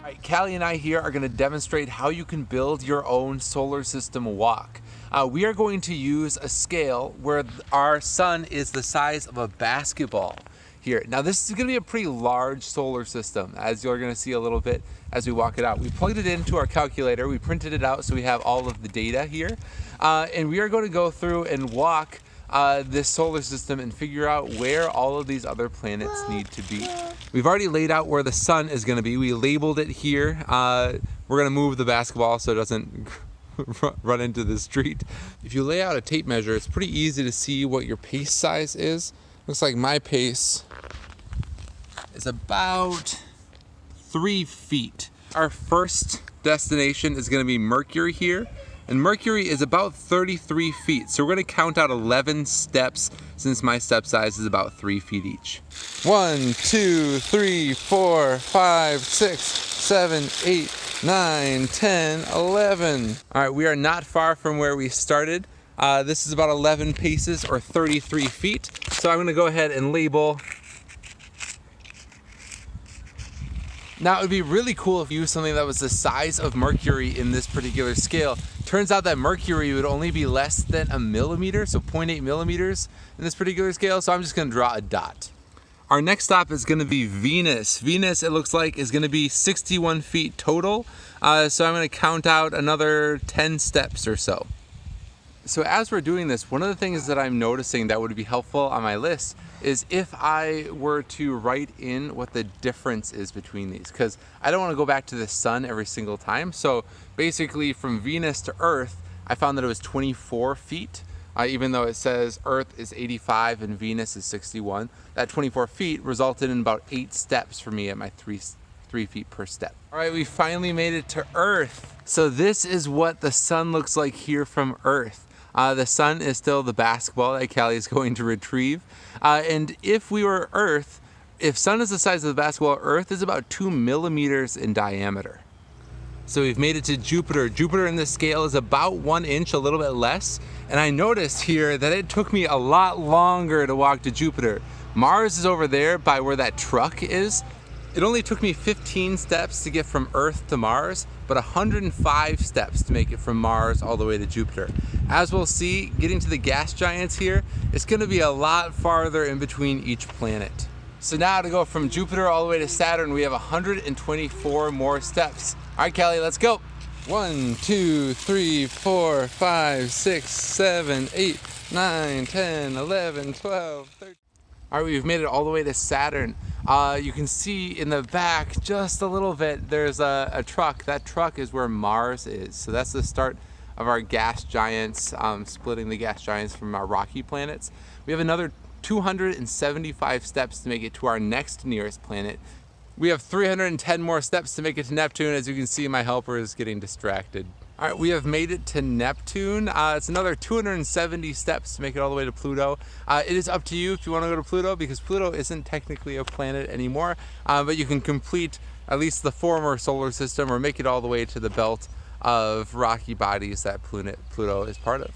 right, Callie and I here are going to demonstrate how you can build your own solar system walk. We are going to use a scale where our sun is the size of a basketball here. Now this is going to be a pretty large solar system, as you're going to see a little bit as we walk it out. We plugged it into our calculator, we printed it out so we have all of the data here, and we are going to go through and walk this solar system and figure out where all of these other planets need to be. We've already laid out where the sun is going to be. We labeled it here. We're going to move the basketball so it doesn't run into the street. If you lay out a tape measure, it's pretty easy to see what your pace size is. Looks like my pace is about 3 feet. Our first destination is going to be Mercury here. And Mercury is about 33 feet. So we're going to count out 11 steps since my step size is about 3 feet each. 1, 2, 3, 4, 5, 6, 7, 8, 9, 10, 11. All right, we are not far from where we started. This is about 11 paces or 33 feet. So I'm going to go ahead and label. Now it would be really cool if you used something that was the size of Mercury in this particular scale. Turns out that Mercury would only be less than a millimeter, so 0.8 millimeters in this particular scale, so I'm just gonna draw a dot. Our next stop is gonna be Venus. Venus, it looks like, is gonna be 61 feet total, so I'm gonna count out another 10 steps or so. So as we're doing this, one of the things that I'm noticing that would be helpful on my list is if I were to write in what the difference is between these, because I don't want to go back to the sun every single time. So basically from Venus to Earth, I found that it was 24 feet, even though it says Earth is 85 and Venus is 61. That 24 feet resulted in about 8 steps for me at my 3 feet per step. All right, we finally made it to Earth. So this is what the sun looks like here from Earth. The sun is still the basketball that Callie is going to retrieve. And if we were Earth, if sun is the size of the basketball, Earth is about 2 millimeters in diameter. So we've made it to Jupiter. Jupiter in this scale is about 1 inch, a little bit less. And I noticed here that it took me a lot longer to walk to Jupiter. Mars is over there by where that truck is. It only took me 15 steps to get from Earth to Mars, but 105 steps to make it from Mars all the way to Jupiter. As we'll see, getting to the gas giants here, it's going to be a lot farther in between each planet. So now to go from Jupiter all the way to Saturn, we have 124 more steps. All right, Callie, let's go. 1, 2, 3, 4, 5, 6, 7, 8, 9, 10, 11, 12, 13. All right, we've made it all the way to Saturn. You can see in the back just a little bit, there's a truck. That truck is where Mars is. So that's the start of our gas giants, splitting the gas giants from our rocky planets. We have another 275 steps to make it to our next nearest planet. We have 310 more steps to make it to Neptune. As you can see, my helper is getting distracted. All right, we have made it to Neptune. It's another 270 steps to make it all the way to Pluto. It is up to you if you want to go to Pluto, because Pluto isn't technically a planet anymore, but you can complete at least the former solar system or make it all the way to the belt of rocky bodies that Pluto is part of.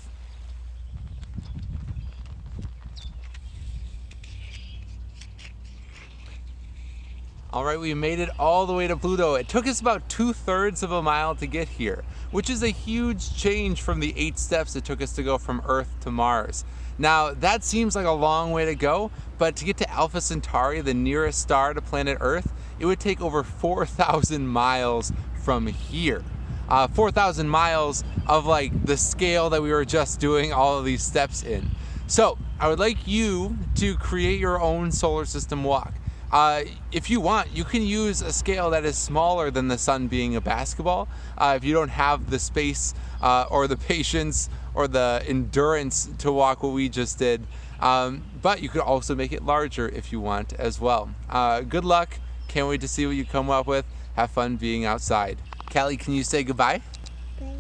All right, we made it all the way to Pluto. It took us about 2/3 of a mile to get here, which is a huge change from the 8 steps it took us to go from Earth to Mars. Now, that seems like a long way to go, but to get to Alpha Centauri, the nearest star to planet Earth, it would take over 4,000 miles from here. 4,000 miles of like the scale that we were just doing all of these steps in. So I would like you to create your own solar system walk. If you want, you can use a scale that is smaller than the sun being a basketball. If you don't have the space or the patience or the endurance to walk what we just did. But you could also make it larger if you want as well. Good luck. Can't wait to see what you come up with. Have fun being outside. Callie, can you say goodbye? Bye.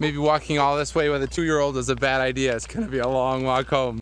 maybe walking all this way with a 2-year-old is a bad idea. It's gonna be a long walk home.